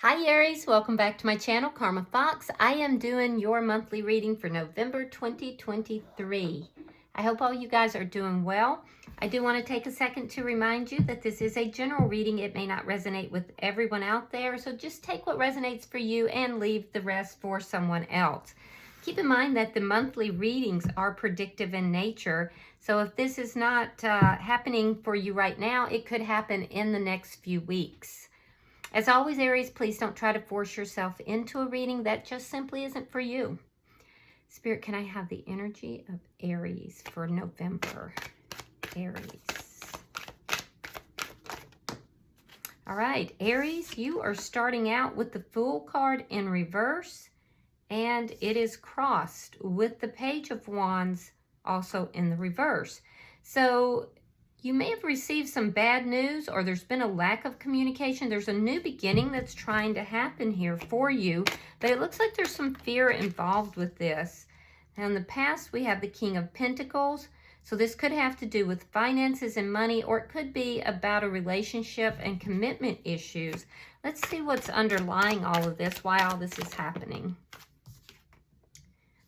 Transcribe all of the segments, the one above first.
Hi Aries, welcome back to my channel, Karma Fox. I am doing your monthly reading for November 2023. I hope all you guys are doing well. I do want to take a second to remind you that this is a general reading. It may not resonate with everyone out there, so just take what resonates for you and leave the rest for someone else. Keep in mind that the monthly readings are predictive in nature, so if this is not happening for you right now, it could happen in the next few weeks. As always, Aries, please don't try to force yourself into a reading that just simply isn't for you. Spirit, can I have the energy of Aries for November? Aries. All right, Aries, you are starting out with the Fool card in reverse, and it is crossed with the Page of Wands also in the reverse. So you may have received some bad news, or there's been a lack of communication. There's a new beginning that's trying to happen here for you, but it looks like there's some fear involved with this. Now, in the past, we have the King of Pentacles, so this could have to do with finances and money, or it could be about a relationship and commitment issues. Let's see what's underlying all of this, why all this is happening.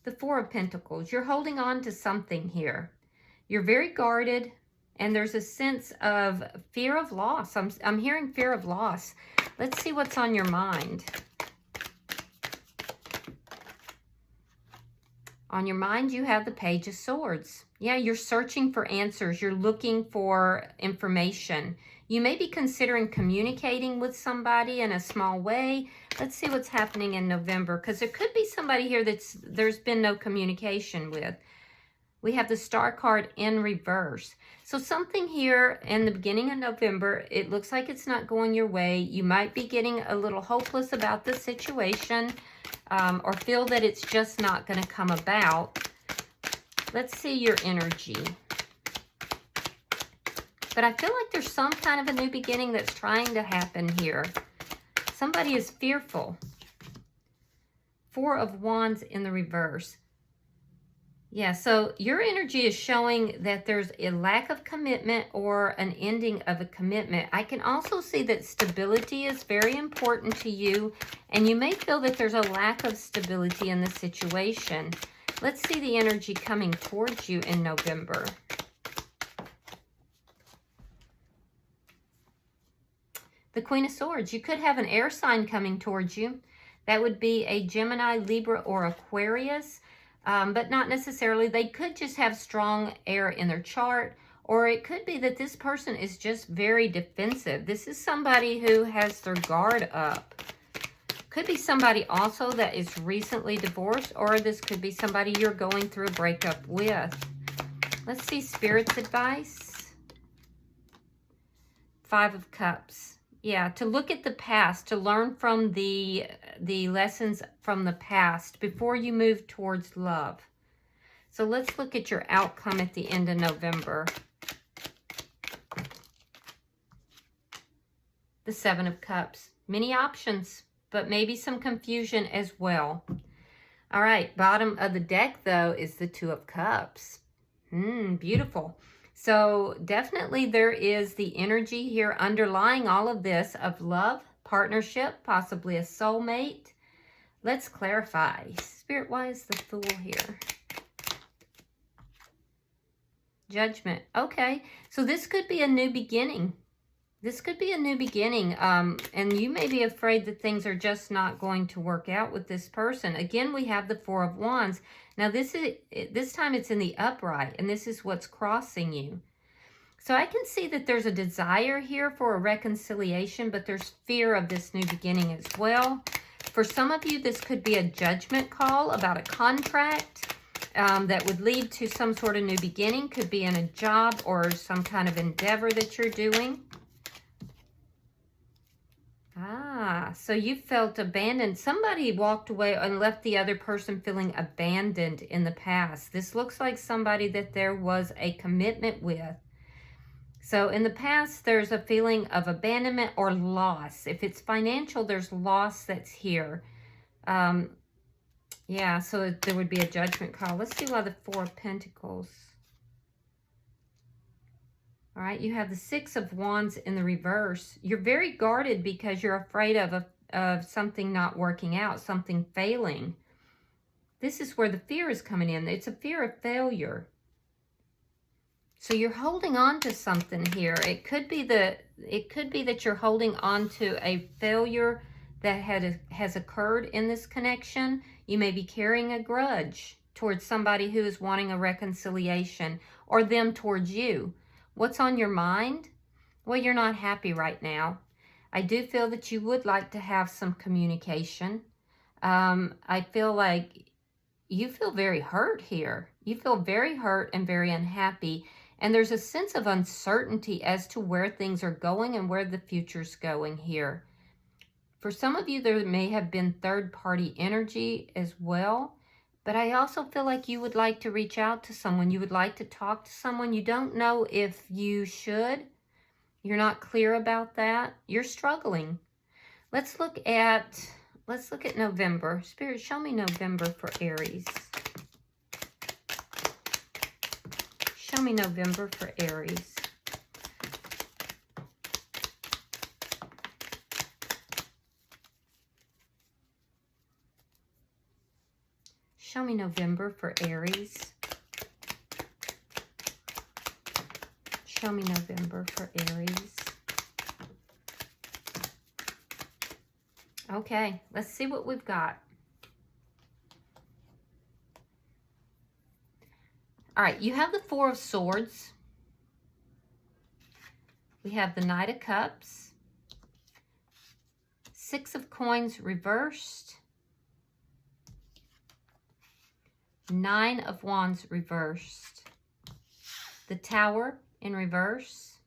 The Four of Pentacles, you're holding on to something here. You're very guarded. And there's a sense of fear of loss. I'm hearing fear of loss. Let's see what's on your mind. On your mind, you have the Page of Swords. Yeah, you're searching for answers. You're looking for information. You may be considering communicating with somebody in a small way. Let's see what's happening in November, because there could be somebody here there's been no communication with. We have the Star card in reverse. So something here in the beginning of November, it looks like it's not going your way. You might be getting a little hopeless about the situation, or feel that it's just not going to come about. Let's see your energy. But I feel like there's some kind of a new beginning that's trying to happen here. Somebody is fearful. Four of Wands in the reverse. Yeah, so your energy is showing that there's a lack of commitment or an ending of a commitment. I can also see that stability is very important to you, and you may feel that there's a lack of stability in the situation. Let's see the energy coming towards you in November. The Queen of Swords, you could have an air sign coming towards you. That would be a Gemini, Libra, or Aquarius. But not necessarily. They could just have strong air in their chart, or it could be that this person is just very defensive. This is somebody who has their guard up. Could be somebody also that is recently divorced, or this could be somebody you're going through a breakup with. Let's see Spirit's advice. Five of Cups. Yeah, to look at the past, to learn from the lessons from the past before you move towards love. So let's look at your outcome at the end of November. The Seven of Cups. Many options, but maybe some confusion as well. All right, bottom of the deck, though, is the Two of Cups. Beautiful. So definitely there is the energy here underlying all of this of love, partnership, possibly a soulmate. Let's clarify. Spirit, why is the Fool here? Judgment. Okay, so this could be a new beginning. This could be a new beginning, and you may be afraid that things are just not going to work out with this person. Again, we have the Four of Wands. Now, this time it's in the upright, and this is what's crossing you. So I can see that there's a desire here for a reconciliation, but there's fear of this new beginning as well. For some of you, this could be a judgment call about a contract that would lead to some sort of new beginning. Could be in a job or some kind of endeavor that you're doing. So you felt abandoned. Somebody walked away and left the other person feeling abandoned in the past. This looks like somebody that there was a commitment with. So in the past, there's a feeling of abandonment or loss. If it's financial, there's loss that's here. Yeah, so there would be a judgment call. Let's see why the Four of Pentacles. All right, you have the Six of Wands in the reverse. You're very guarded because you're afraid of of something not working out, something failing. This is where the fear is coming in. It's a fear of failure. So you're holding on to something here. It could be that you're holding on to a failure that has occurred in this connection. You may be carrying a grudge towards somebody who is wanting a reconciliation, or them towards you. What's on your mind? Well, you're not happy right now. I do feel that you would like to have some communication. I feel like you feel very hurt here. You feel very hurt and very unhappy. And there's a sense of uncertainty as to where things are going and where the future's going here. For some of you, there may have been third-party energy as well. But I also feel like you would like to reach out to someone. You would like to talk to someone. You don't know if you should. You're not clear about that. You're struggling. Let's look at November. Spirit, show me November for Aries. Show me November for Aries. Show me November for Aries. Show me November for Aries. Okay, let's see what we've got. All right, you have the Four of Swords. We have the Knight of Cups. Six of Coins reversed. Nine of Wands reversed. The Tower in reverse.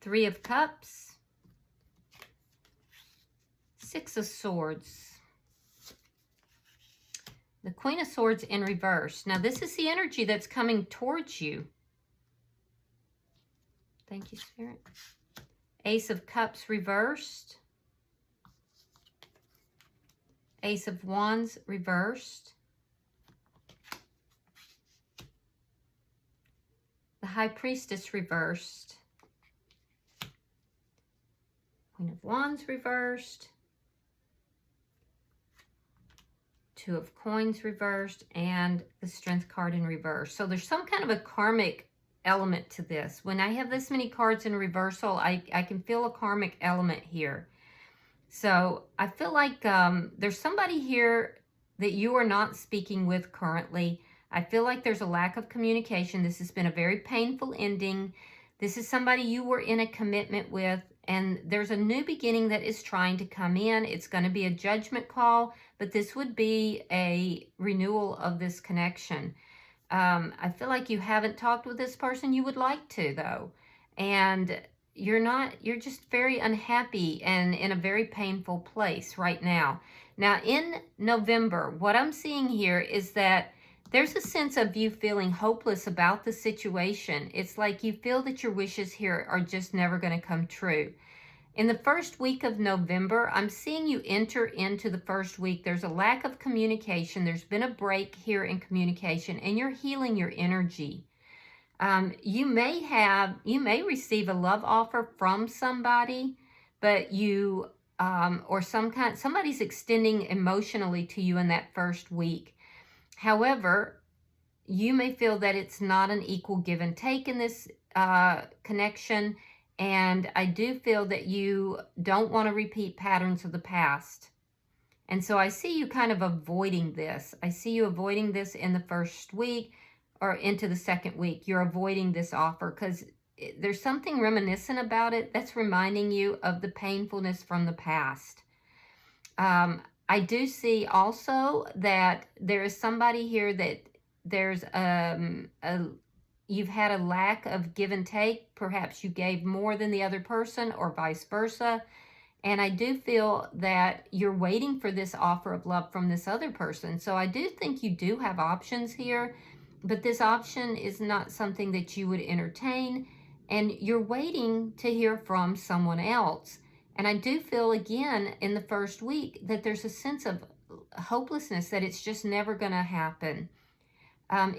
Three of Cups. Six of Swords. The Queen of Swords in reverse. Now, this is the energy that's coming towards you. Thank you, Spirit. Ace of Cups reversed. Ace of Wands reversed. The High Priestess reversed. Queen of Wands reversed. Two of Coins reversed, and the Strength card in reverse. So there's some kind of a karmic element to this. When I have this many cards in reversal, I can feel a karmic element here. So I feel like there's somebody here that you are not speaking with currently. I feel like there's a lack of communication. This has been a very painful ending. This is somebody you were in a commitment with, and there's a new beginning that is trying to come in. It's going to be a judgment call, but this would be a renewal of this connection. I feel like you haven't talked with this person. You would like to, though. And you're just very unhappy and in a very painful place right now. Now, in November, what I'm seeing here is that there's a sense of you feeling hopeless about the situation. It's like you feel that your wishes here are just never going to come true. In the first week of November, I'm seeing you enter into the first week. There's a lack of communication. There's been a break here in communication, and you're healing your energy. You may receive a love offer from somebody, but somebody's extending emotionally to you in that first week. However, you may feel that it's not an equal give and take in this connection, and I do feel that you don't want to repeat patterns of the past. And so I see you kind of avoiding this. I see you avoiding this in the first week or into the second week. You're avoiding this offer because there's something reminiscent about it that's reminding you of the painfulness from the past. I do see also that there is somebody here that there's you've had a lack of give and take. Perhaps you gave more than the other person or vice versa. And I do feel that you're waiting for this offer of love from this other person. So I do think you do have options here, but this option is not something that you would entertain. And you're waiting to hear from someone else. And I do feel, again, in the first week, that there's a sense of hopelessness, that it's just never going to happen.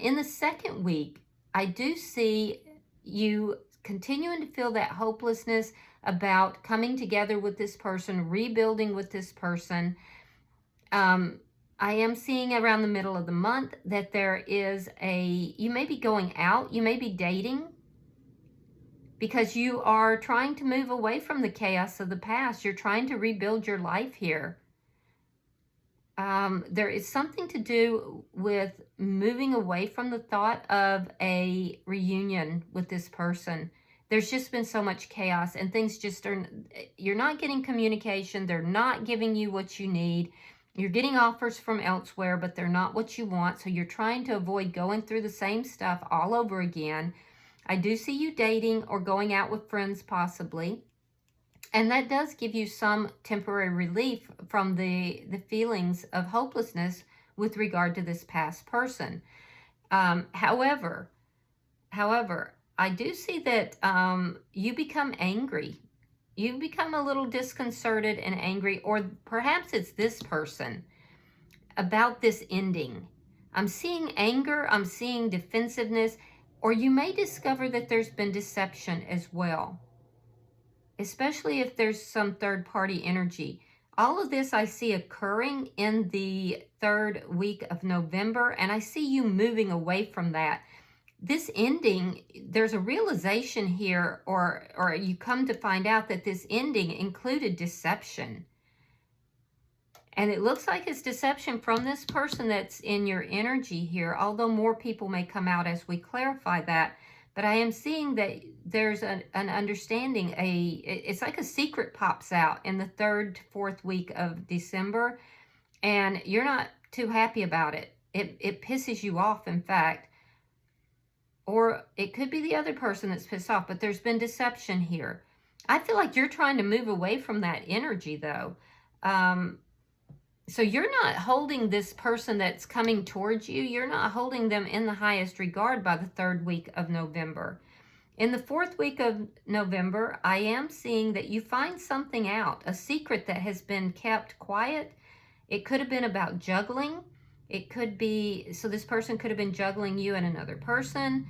In the second week, I do see you continuing to feel that hopelessness about coming together with this person, rebuilding with this person. I am seeing around the middle of the month that there is you may be going out, you may be dating, because you are trying to move away from the chaos of the past. You're trying to rebuild your life here. There is something to do with moving away from the thought of a reunion with this person. There's just been so much chaos, and things just are, you're not getting communication. They're not giving you what you need. You're getting offers from elsewhere, but they're not what you want. So you're trying to avoid going through the same stuff all over again. I do see you dating or going out with friends possibly. And that does give you some temporary relief from the feelings of hopelessness with regard to this past person. However, I do see that you become angry. You become a little disconcerted and angry, or perhaps it's this person, about this ending. I'm seeing anger, I'm seeing defensiveness, or you may discover that there's been deception as well, especially if there's some third-party energy. All of this I see occurring in the 3rd week of November, and I see you moving away from that. This ending, there's a realization here, or you come to find out that this ending included deception. And it looks like it's deception from this person that's in your energy here, although more people may come out as we clarify that. But I am seeing that there's an understanding, it's like a secret pops out in the 3rd, 4th week of December, and you're not too happy about it. It pisses you off, in fact. Or it could be the other person that's pissed off, but there's been deception here. I feel like you're trying to move away from that energy, though. So you're not holding this person that's coming towards you, you're not holding them in the highest regard by the 3rd week of November. In the 4th week of November, I am seeing that you find something out, a secret that has been kept quiet. It could have been about juggling. It could be, so this person could have been juggling you and another person,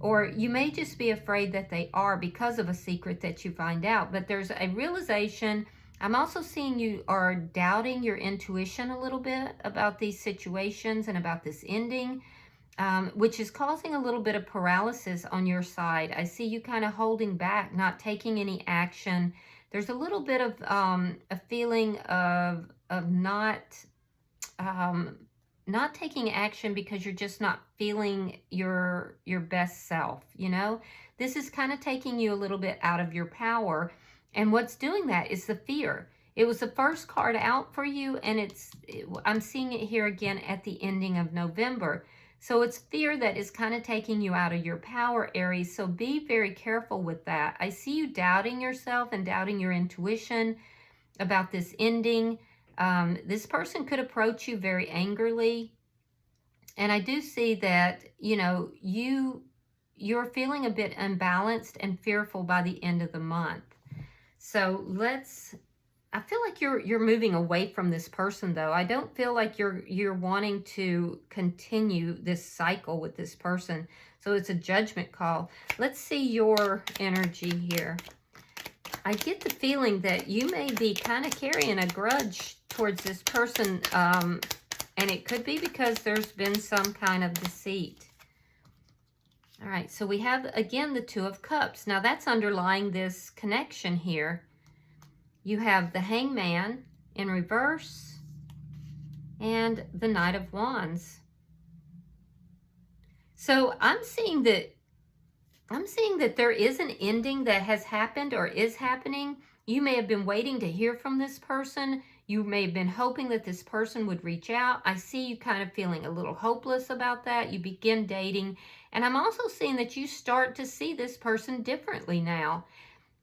or you may just be afraid that they are because of a secret that you find out. But there's a realization. I'm also seeing you are doubting your intuition a little bit about these situations and about this ending, which is causing a little bit of paralysis on your side. I see you kind of holding back, not taking any action. There's a little bit of a feeling of not taking action because you're just not feeling your best self, you know? This is kind of taking you a little bit out of your power. And what's doing that is the fear. It was the first card out for you, and I'm seeing it here again at the ending of November. So it's fear that is kind of taking you out of your power, Aries. So be very careful with that. I see you doubting yourself and doubting your intuition about this ending. This person could approach you very angrily. And I do see that, you know, you're feeling a bit unbalanced and fearful by the end of the month. So I feel like you're moving away from this person, though. I don't feel like you're wanting to continue this cycle with this person. So it's a judgment call. Let's see your energy here. I get the feeling that you may be kind of carrying a grudge towards this person, and it could be because there's been some kind of deceit. All right, so we have, again, the Two of Cups. Now, that's underlying this connection here. You have the Hangman in reverse and the Knight of Wands. So I'm seeing that there is an ending that has happened or is happening. You may have been waiting to hear from this person. You may have been hoping that this person would reach out. I see you kind of feeling a little hopeless about that. You begin dating. And I'm also seeing that you start to see this person differently now.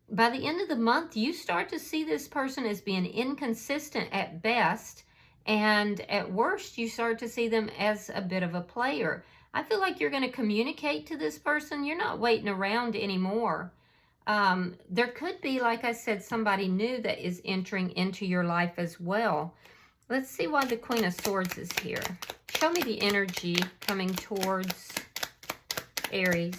By the end of the month, you start to see this person as being inconsistent at best. And at worst, you start to see them as a bit of a player. I feel like you're going to communicate to this person. You're not waiting around anymore. There could be, like I said, somebody new that is entering into your life as well. Let's see why the Queen of Swords is here. Show me the energy coming towards Aries.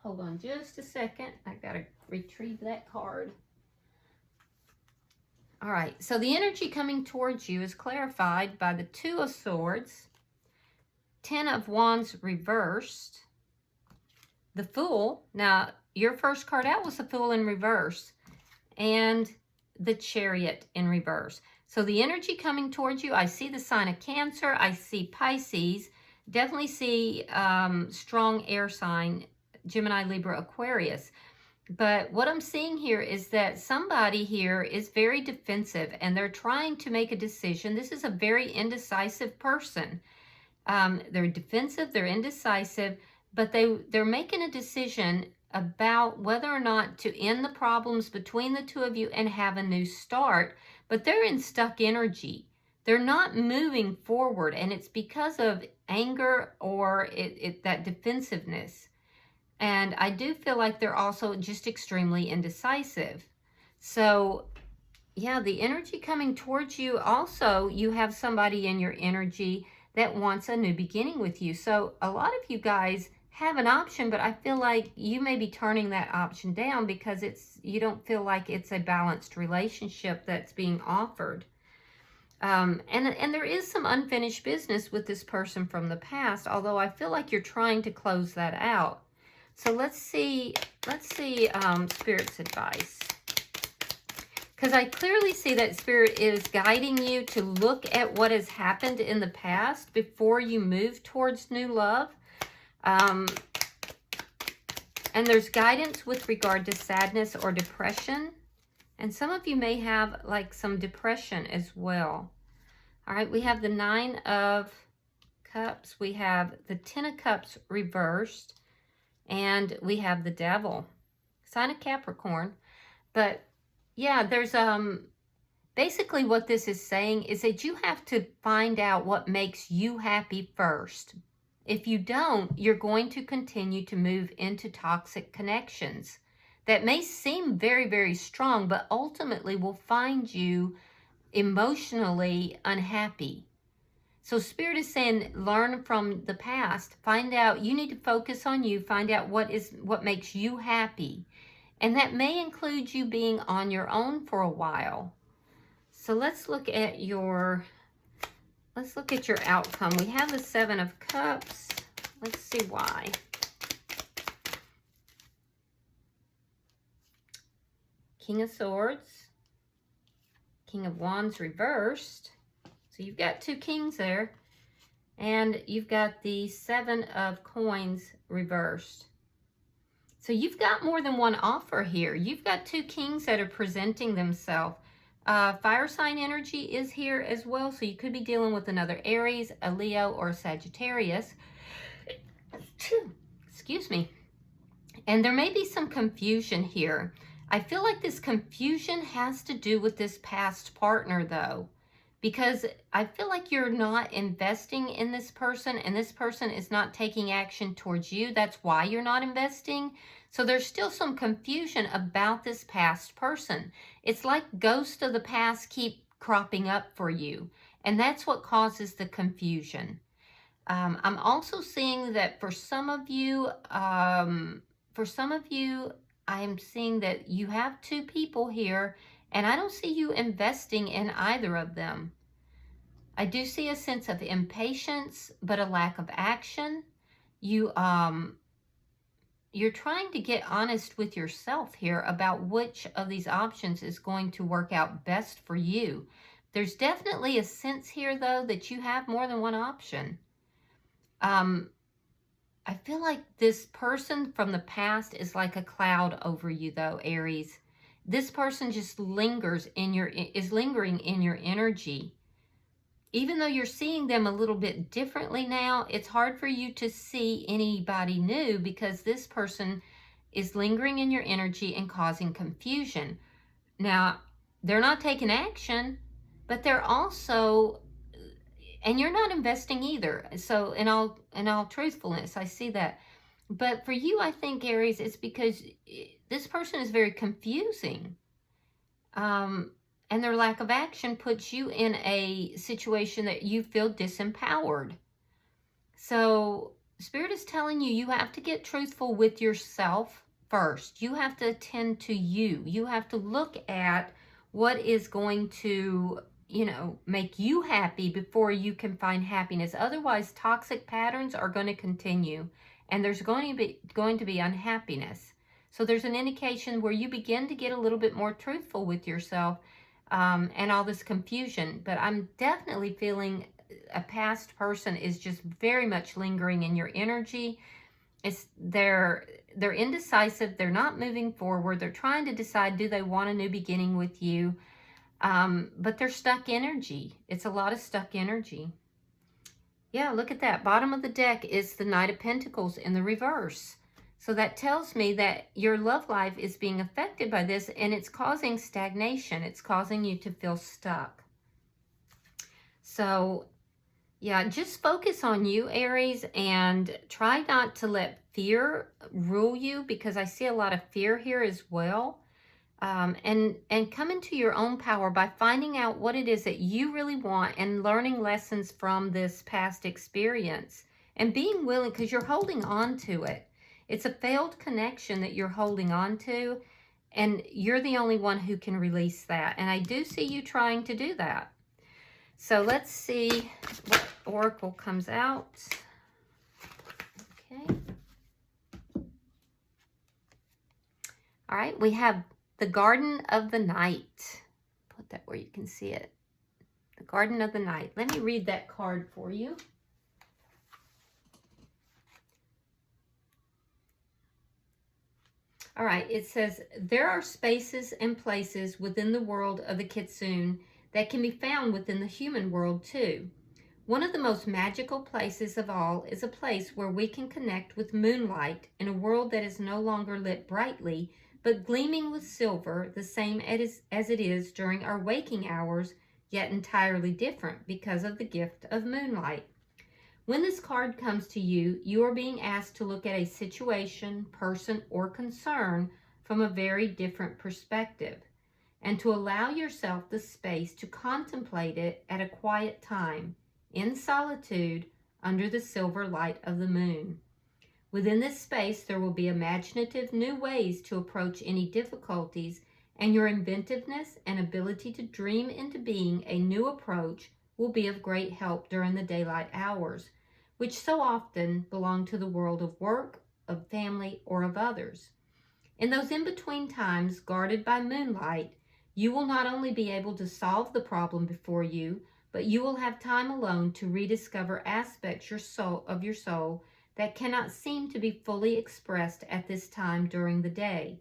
Hold on just a second. I got to retrieve that card. All right, so the energy coming towards you is clarified by the Two of Swords, Ten of Wands reversed, the Fool. Now, your first card out was the Fool in reverse, and the Chariot in reverse. So the energy coming towards you, I see the sign of Cancer, I see Pisces, definitely see strong air sign, Gemini, Libra, Aquarius. But what I'm seeing here is that somebody here is very defensive and they're trying to make a decision. This is a very indecisive person. They're defensive, they're indecisive, but they're making a decision about whether or not to end the problems between the two of you and have a new start. But they're in stuck energy. They're not moving forward, and it's because of anger or that defensiveness. And I do feel like they're also just extremely indecisive. So, yeah, the energy coming towards you, also, you have somebody in your energy that wants a new beginning with you. So a lot of you guys have an option, but I feel like you may be turning that option down because you don't feel like it's a balanced relationship that's being offered. And there is some unfinished business with this person from the past, although I feel like you're trying to close that out. So let's see Spirit's advice. Because I clearly see that Spirit is guiding you to look at what has happened in the past before you move towards new love. And there's guidance with regard to sadness or depression. And some of you may have like some depression as well. All right, we have the Nine of Cups. We have the Ten of Cups reversed. And we have the Devil, sign of Capricorn. But yeah, there's basically what this is saying is that you have to find out what makes you happy first. If you don't, you're going to continue to move into toxic connections that may seem very, very strong, but ultimately will find you emotionally unhappy. So Spirit is saying, learn from the past. Find out, you need to focus on you. Find out what makes you happy. And that may include you being on your own for a while. So let's look at your outcome. We have the Seven of Cups. Let's see why. King of Swords. King of Wands reversed. So you've got two kings there, and you've got the Seven of Coins reversed. So you've got more than one offer here. You've got two kings that are presenting themselves. Fire sign energy is here as well, so you could be dealing with another Aries, a Leo, or a Sagittarius. Excuse me. And there may be some confusion here. I feel like this confusion has to do with this past partner, though. Because I feel like you're not investing in this person and this person is not taking action towards you. That's why you're not investing. So there's still some confusion about this past person. It's like ghosts of the past keep cropping up for you. And that's what causes the confusion. I'm also seeing that for some of you, I am seeing that you have two people here. And I don't see you investing in either of them. I do see a sense of impatience, but a lack of action. You're trying to get honest with yourself here about which of these options is going to work out best for you. There's definitely a sense here, though, that you have more than one option. I feel like this person from the past is like a cloud over you, though, Aries. This person just lingering in your energy. Even though you're seeing them a little bit differently now, it's hard for you to see anybody new because this person is lingering in your energy and causing confusion. Now, they're not taking action, but they're also, and you're not investing either. So in all truthfulness, I see that. But for you, I think, Aries, it's because this person is very confusing. And their lack of action puts you in a situation that you feel disempowered. So Spirit is telling you, you have to get truthful with yourself first. You have to attend to you. You have to look at what is going to, you know, make you happy before you can find happiness. Otherwise, toxic patterns are going to continue, and there's going to be unhappiness. So there's an indication where you begin to get a little bit more truthful with yourself, and all this confusion. But I'm definitely feeling a past person is just very much lingering in your energy. They're indecisive. They're not moving forward. They're trying to decide, do they want a new beginning with you? But they're stuck energy. It's a lot of stuck energy. Yeah, look at that. Bottom of the deck is the Knight of Pentacles in the reverse. So that tells me that your love life is being affected by this, and it's causing stagnation. It's causing you to feel stuck. So yeah, just focus on you, Aries, and try not to let fear rule you, because I see a lot of fear here as well. And come into your own power by finding out what it is that you really want and learning lessons from this past experience and being willing, because you're holding on to it. It's a failed connection that you're holding on to, and you're the only one who can release that. And I do see you trying to do that. So let's see what oracle comes out. Okay. All right, we have the Garden of the Night. Put that where you can see it. The Garden of the Night. Let me read that card for you. All right, it says, there are spaces and places within the world of the Kitsune that can be found within the human world too. One of the most magical places of all is a place where we can connect with moonlight in a world that is no longer lit brightly, but gleaming with silver, the same as it is during our waking hours, yet entirely different because of the gift of moonlight. When this card comes to you, you are being asked to look at a situation, person, or concern from a very different perspective, and to allow yourself the space to contemplate it at a quiet time, in solitude, under the silver light of the moon. Within this space, there will be imaginative new ways to approach any difficulties, and your inventiveness and ability to dream into being a new approach will be of great help during the daylight hours, which so often belong to the world of work, of family, or of others. In those in-between times, guarded by moonlight, you will not only be able to solve the problem before you, but you will have time alone to rediscover aspects of your soul that cannot seem to be fully expressed at this time during the day.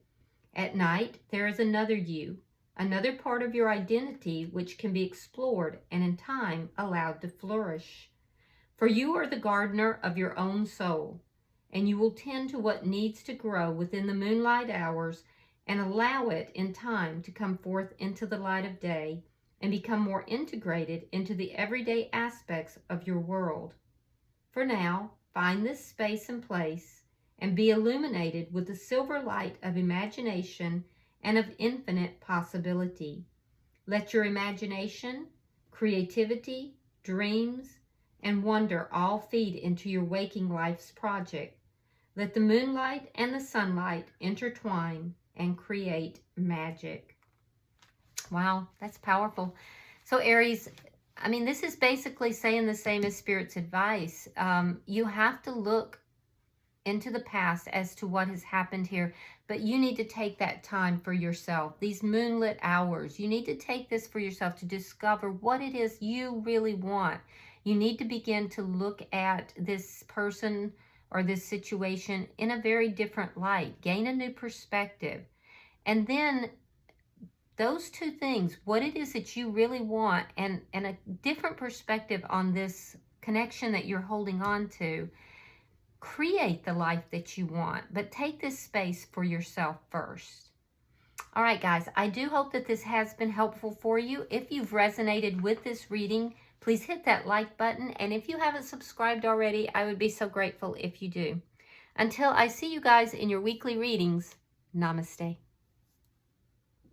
At night, there is another you, another part of your identity which can be explored and in time allowed to flourish. For you are the gardener of your own soul, and you will tend to what needs to grow within the moonlight hours and allow it in time to come forth into the light of day and become more integrated into the everyday aspects of your world. For now, find this space and place and be illuminated with the silver light of imagination and of infinite possibility. Let your imagination, creativity, dreams, and wonder all feed into your waking life's project. Let the moonlight and the sunlight intertwine and create magic. Wow, that's powerful. So Aries, I mean, this is basically saying the same as Spirit's advice. You have to look into the past as to what has happened here, but you need to take that time for yourself. These moonlit hours, you need to take this for yourself to discover what it is you really want. You need to begin to look at this person or this situation in a very different light, gain a new perspective. And then those two things, what it is that you really want and a different perspective on this connection that you're holding on to, create the life that you want, but take this space for yourself first. All right, guys, I do hope that this has been helpful for you. If you've resonated with this reading, please hit that like button. And if you haven't subscribed already, I would be so grateful if you do. Until I see you guys in your weekly readings, namaste.